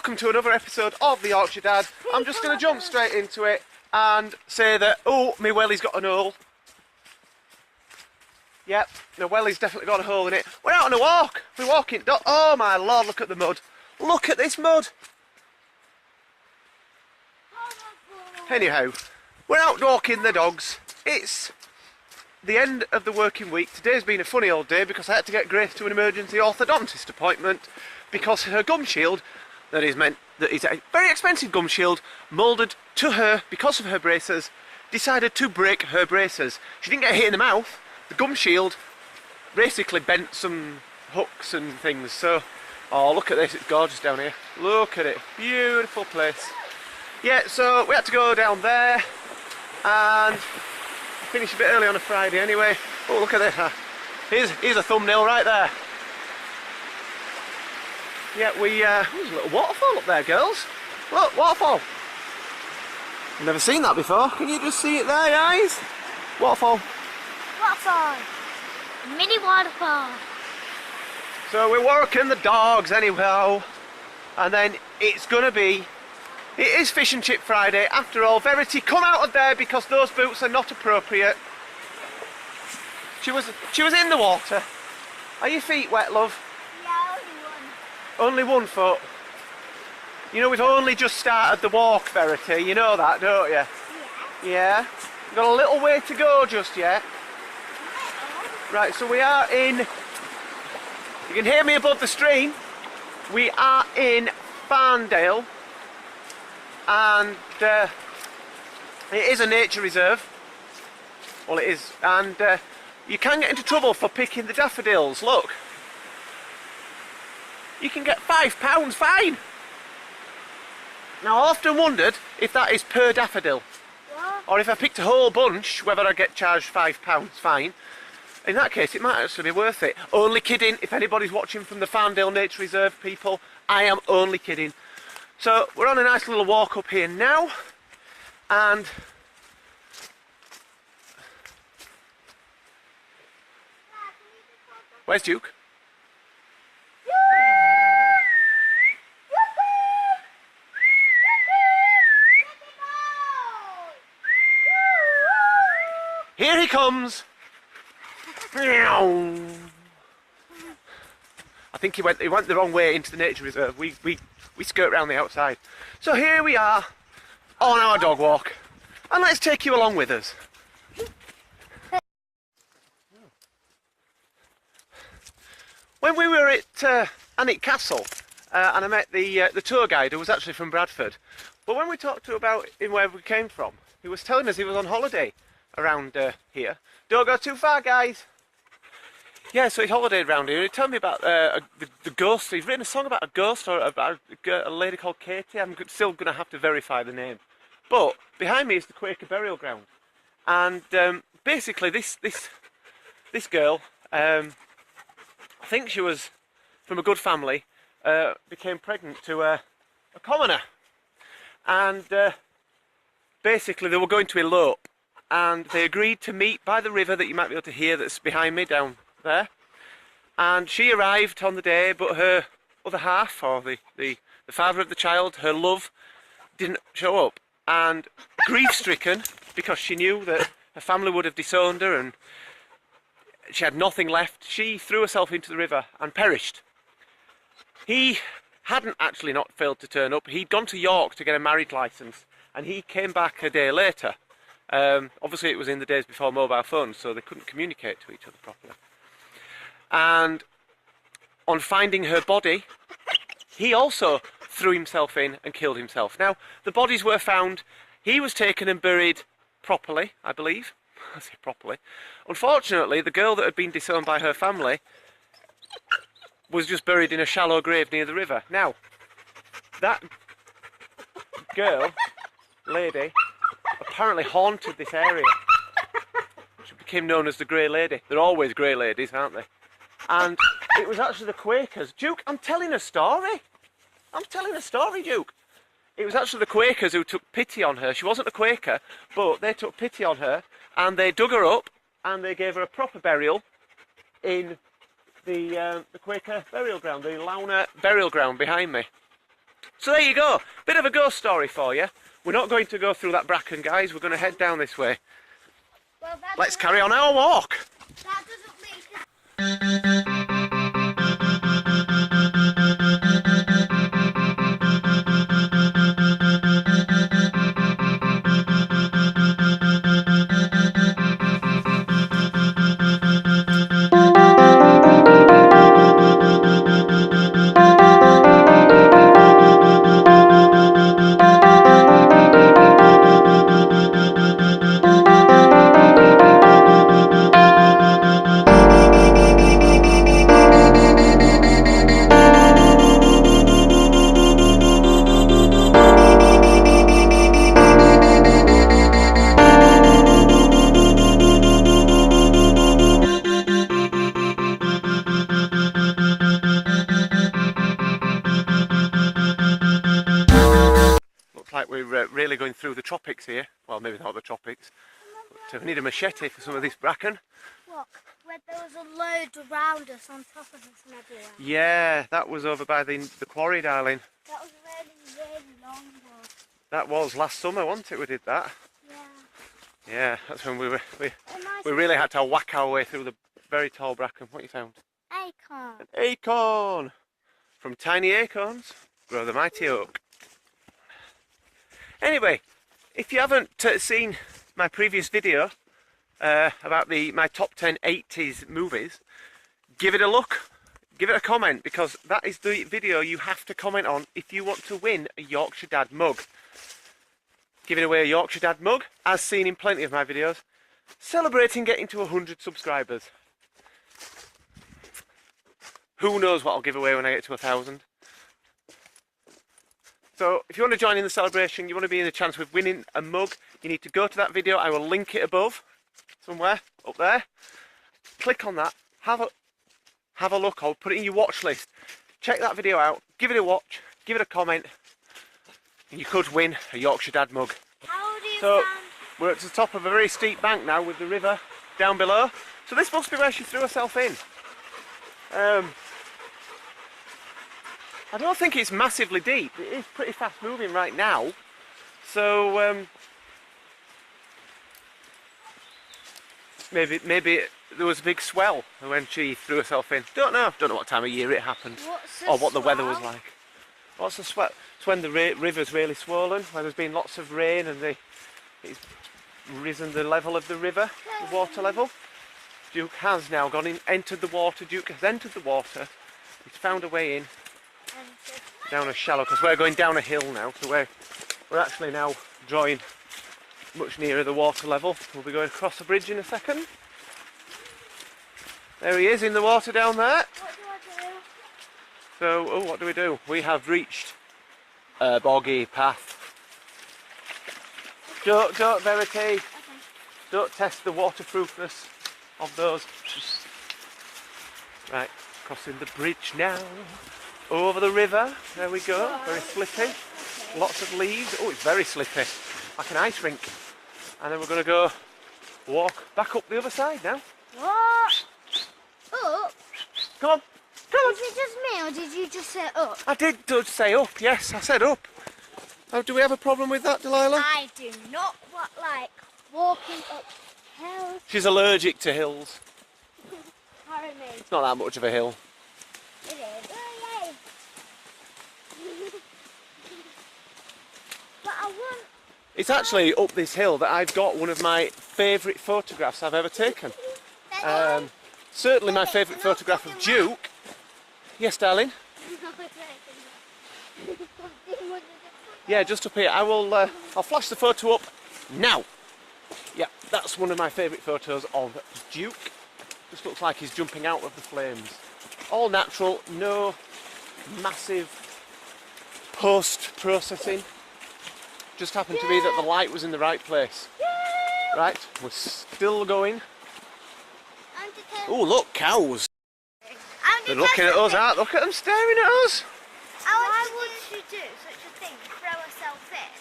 welcome to another episode of the Yorkshire Dad. I'm just going to jump straight into it and say that, oh, my welly's got an hole. Yep, the welly's definitely got a hole in it. We're out on a walk. We're walking. Oh my lord, look at the mud. Look at this mud. Anyhow, we're out walking the dogs. It's the end of the working week. Today's been a funny old day because I had to get Grace to an emergency orthodontist appointment because her gum shield, that is a very expensive gum shield, moulded to her because of her braces, decided to break her braces. She didn't get hit in the mouth. The gum shield basically bent some hooks and things. So, oh, look at this, it's gorgeous down here. Look at it, beautiful place. Yeah, so we had to go down there and finish a bit early on a Friday anyway. Oh, look at this. Here's a thumbnail right there. Yeah, there's a little waterfall up there, girls. Look, waterfall. I've never seen that before. Can you just see it there, guys? Waterfall. Waterfall. Mini waterfall. So we're walking the dogs anyhow. And then it's gonna be, it is Fish and Chip Friday. After all, Verity, come out of there because those boots are not appropriate. She was in the water. Are your feet wet, love? Yeah, Only one foot. You know we've only just started the walk, Verity. You know that, don't you? Yeah. Yeah? We've got a little way to go just yet. Right, so we are in, you can hear me above the stream, we are in Farndale, and it is a nature reserve. Well, it is, and you can get into trouble for picking the daffodils. Look, you can get £5 fine. Now I often wondered if that is per daffodil, or if I picked a whole bunch, whether I get charged £5 fine. In that case, it might actually be worth it. Only kidding. If anybody's watching from the Farndale Nature Reserve, people, I am only kidding. So we're on a nice little walk up here now, and where's Duke? Here he comes. I think he went the wrong way into the nature reserve. We skirt around the outside. So here we are on our dog walk, and let's take you along with us. When we were at Alnwick Castle, and I met the tour guide who was actually from Bradford, but when we talked to about where we came from, he was telling us he was on holiday around here. Don't go too far, guys. Yeah, so he holidayed around here. He told me about the ghost. He's written a song about a ghost, or about a lady called Katie. I'm still going to have to verify the name. But behind me is the Quaker burial ground, and basically this girl, I think she was from a good family, became pregnant to a commoner, and basically they were going to elope, and they agreed to meet by the river that you might be able to hear that's behind me down there. And she arrived on the day, but her other half, or the father of the child, her love, didn't show up. And grief-stricken, because she knew that her family would have disowned her and she had nothing left, she threw herself into the river and perished. He hadn't actually not failed to turn up. He'd gone to York to get a marriage licence, and he came back a day later. Obviously it was in the days before mobile phones, so they couldn't communicate to each other properly. And on finding her body, he also threw himself in and killed himself. Now, the bodies were found. He was taken and buried properly, I believe. I say properly. Unfortunately, the girl that had been disowned by her family was just buried in a shallow grave near the river. Now, that girl, lady, apparently haunted this area. She became known as the Grey Lady. They're always grey ladies, aren't they? And it was actually the Quakers. Duke, I'm telling a story. I'm telling a story, Duke. It was actually the Quakers who took pity on her. She wasn't a Quaker, but they took pity on her, and they dug her up, and they gave her a proper burial in the Quaker burial ground, the Lowna burial ground behind me. So there you go, bit of a ghost story for you. We're not going to go through that bracken, guys, we're going to head down this way. Well, Let's carry on our walk. That doesn't make sense. Like we're really going through the tropics here. Well, maybe not the tropics. But we need a machete for some of this bracken. Look, where there was a load around us, on top of us and everywhere. Yeah, that was over by the quarry, darling. That was really, really long ago. That was last summer, wasn't it? We did that. Yeah. Yeah, that's when we really had to whack our way through the very tall bracken. What you found? Acorn. An acorn. From tiny acorns grow the mighty oak. Anyway, if you haven't seen my previous video about my top 10 80s movies, give it a look, give it a comment, because that is the video you have to comment on if you want to win a Yorkshire Dad mug. Giving away a Yorkshire Dad mug, as seen in plenty of my videos, celebrating getting to 100 subscribers. Who knows what I'll give away when I get to 1,000. So if you want to join in the celebration, you want to be in the chance with winning a mug, you need to go to that video. I will link it above, somewhere, up there. Click on that, have a look, I'll put it in your watch list. Check that video out, give it a watch, give it a comment, and you could win a Yorkshire Dad mug. How do you So find... we're at the top of a very steep bank now with the river down below. So this must be where she threw herself in. I don't think it's massively deep. It is pretty fast moving right now. So maybe there was a big swell when she threw herself in. Don't know what time of year it happened, or what the weather was like. What's the swell? It's when the river's really swollen, where there's been lots of rain and it's risen the level of the river, the water level. Duke has now entered the water. Duke has entered the water. He's found a way in. Down a shallow, because we're going down a hill now, so we're actually now drawing much nearer the water level. We'll be going across the bridge in a second. There he is in the water down there. What do I do? So, what do we do? We have reached a boggy path. Don't, Verity. Okay. Don't test the waterproofness of those. Right, crossing the bridge now. Over the river, there we go, very slippy, lots of leaves, oh it's very slippy, like an ice rink. And then we're going to go walk back up the other side now. What? Up? Come on, come on. Was it just me or did you just say up? I did say up, yes, I said up. Oh, do we have a problem with that, Delilah? I do not like walking up hills. She's allergic to hills. Pardon me. It's not that much of a hill. It is. Oh, yay. But I want... It's actually up this hill that I've got one of my favourite photographs I've ever taken. Certainly my favourite photograph of Duke. Yes, darling? Yeah, just up here. I'll flash the photo up now. Yeah, that's one of my favourite photos of Duke. Just looks like he's jumping out of the flames. All natural, no massive post-processing. Just happened to be that the light was in the right place. Right, we're still going. Oh, look, cows. They're looking at us, aren't they? Look at them staring at us. Why would she do such a thing? Throw herself in?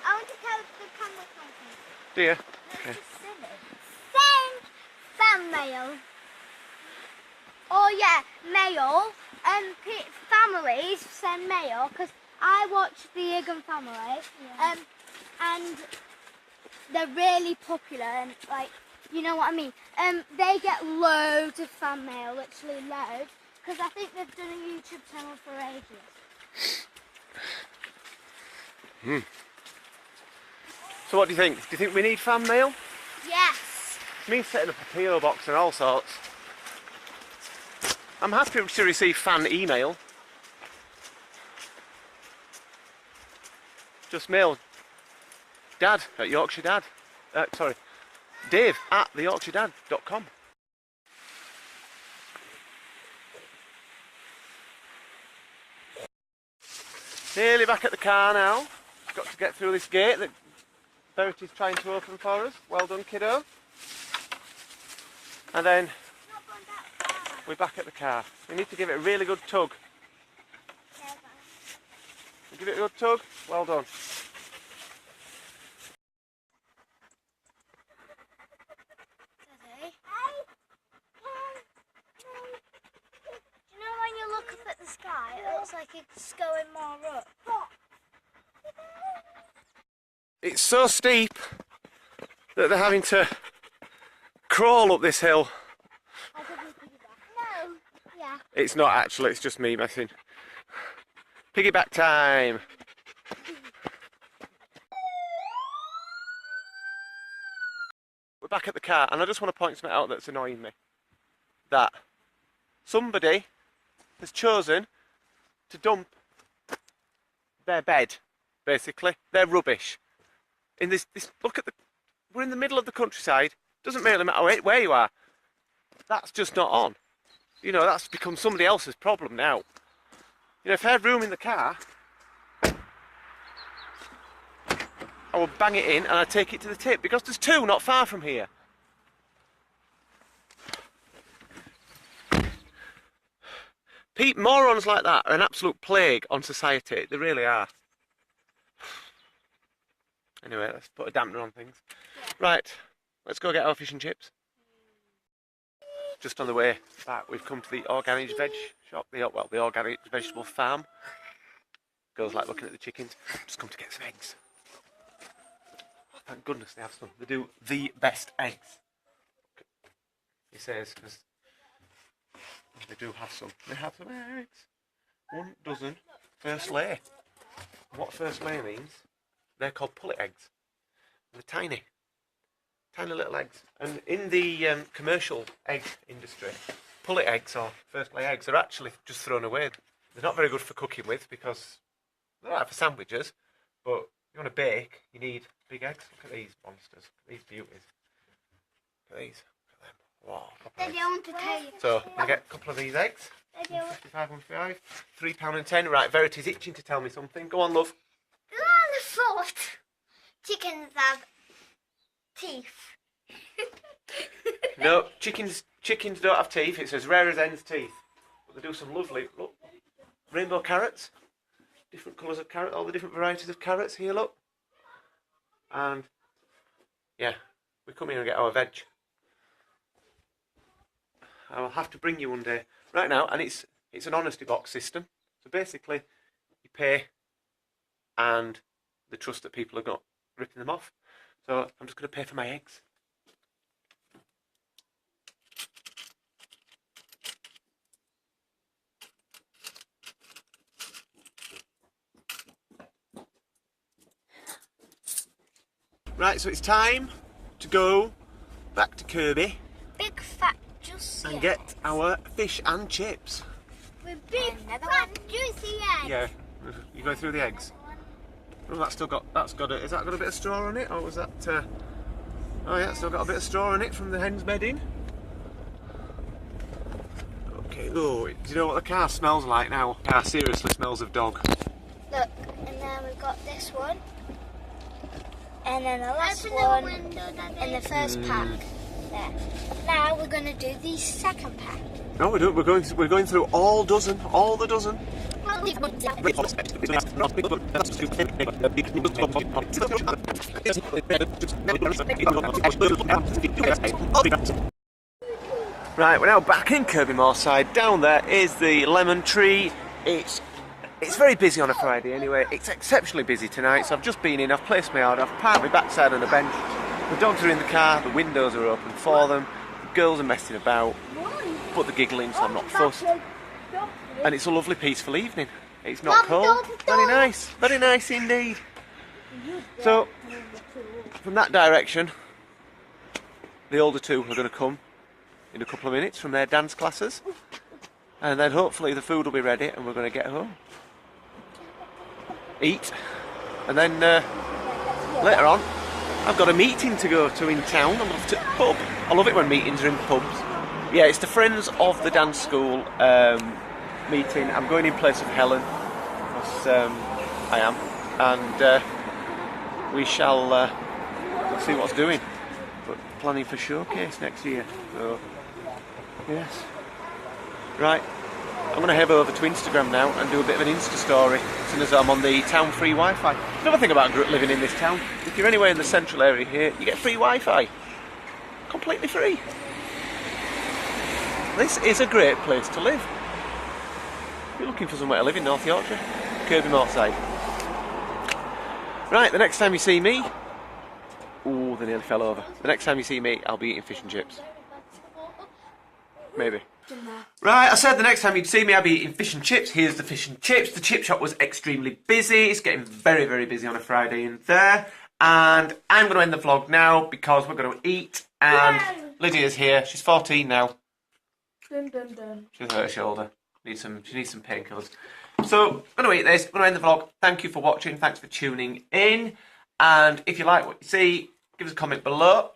I want to tell the camera something. Do you? Okay. Send fan mail. Oh yeah, mail. families send mail, because I watch the Egan family, and they're really popular, and like, you know what I mean. They get loads of fan mail, literally loads, because I think they've done a YouTube channel for ages. So what do you think? Do you think we need fan mail? Yes. It means setting up a PO box and all sorts. I'm happy to receive fan email. Just mail Dad at Yorkshire Dad. Dave at theyorkshiredad.com. Nearly back at the car now. Got to get through this gate that Verity's trying to open for us. Well done, kiddo. And then we're back at the car. We need to give it a really good tug. Give it a good tug. Well done. Do you know when you look up at the sky, it looks like it's going more up? It's so steep that they're having to crawl up this hill. No. Yeah. It's not actually, it's just me messing. Piggyback time. We're back at the car, and I just want to point something out that's annoying me. That somebody has chosen to dump their bed, basically, their rubbish. In this look at we're in the middle of the countryside. Doesn't really matter where you are. That's just not on. You know, that's become somebody else's problem now. You know, if I had room in the car, I would bang it in and I'd take it to the tip, because there's two not far from here. Morons like that are an absolute plague on society. They really are. Anyway, let's put a dampener on things. Yeah. Right, let's go get our fish and chips. Just on the way back, we've come to the organic veg shop, the organic vegetable farm. Girls like looking at the chickens. Just come to get some eggs. Oh, thank goodness they have some. They do the best eggs. He says, because they do have some. They have some eggs. 1 dozen first lay. What first lay means? They're called pullet eggs. They're tiny. Tiny little eggs. And in the commercial egg industry, pullet eggs or first lay eggs are actually just thrown away. They're not very good for cooking with, because they're all right for sandwiches, but if you want to bake, you need big eggs. Look at these monsters. These beauties. Look at these. Look at them. Wow. Daddy, I want to tell you. So, I get a couple of these eggs. 55, 1.5. £3.10. Right, Verity's itching to tell me something. Go on, love. Thought chickens have teeth. No, chickens don't have teeth. It's as rare as hen's teeth. But they do some lovely, look, rainbow carrots. Different colours of carrot, all the different varieties of carrots here, look. And, yeah, we come here and get our veg. I'll have to bring you one day. Right now, and it's an honesty box system. So basically, you pay and the trust that people have got ripping them off. So I'm just going to pay for my eggs. Right, so it's time to go back to Kirby. Big fat juicy and get our fish and chips. With big fat juicy eggs. Yeah, you go through the eggs. Oh, that's got has that got a bit of straw on it, or was that? Oh yeah, it's still got a bit of straw in it from the hen's bedding. Okay. Oh, do you know what the car smells like now? The car seriously smells of dog. Look, and then we've got this one, and then the last one, and the first pack. There. Now we're going to do the second pack. No, we don't. We're going through all the dozen. Right, we're now back in Kirby Moorside. Down there is the lemon tree. It's very busy on a Friday anyway. It's exceptionally busy tonight, so I've just been in, I've placed my order, I've parked my backside on a bench. The dogs are in the car, the windows are open for them, the girls are messing about, but they're giggling, so I'm not fussed. And it's a lovely peaceful evening. It's not cold. Very nice indeed. So, from that direction, the older two are going to come in a couple of minutes from their dance classes, and then hopefully the food will be ready and we're going to get home, eat, and then later on I've got a meeting to go to in town. I'm off to the pub. I love it when meetings are in pubs. Yeah, it's the Friends of the Dance School meeting. I'm going in place of Helen, because I am, and we shall see what's doing, but planning for showcase next year, so yes. Right, I'm going to head over to Instagram now and do a bit of an Insta story as soon as I'm on the town free Wi-Fi. Another thing about living in this town, if you're anywhere in the central area here, you get free Wi-Fi. Completely free. This is a great place to live. If you're looking for somewhere to live in North Yorkshire, Kirby Moorside. Right, the next time you see me... Ooh, they nearly fell over. The next time you see me, I'll be eating fish and chips. Maybe. Right, I said the next time you'd see me, I'll be eating fish and chips. Here's the fish and chips. The chip shop was extremely busy. It's getting very, very busy on a Friday in there. And I'm going to end the vlog now because we're going to eat. And Lydia's here. She's 14 now. Dun, dun, dun. She's hurt her shoulder. She needs some painkillers. So, I'm going to eat this. I'm going to end the vlog. Thank you for watching. Thanks for tuning in. And if you like what you see, give us a comment below.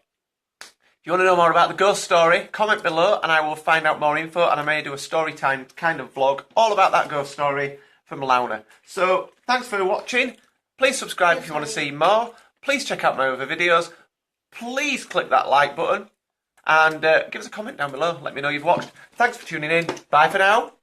If you want to know more about the ghost story, comment below and I will find out more info, and I may do a story time kind of vlog all about that ghost story from Lowna. So, thanks for watching. Please subscribe if you want to see more. Please check out my other videos. Please click that like button and give us a comment down below. Let me know you've watched. Thanks for tuning in. Bye for now.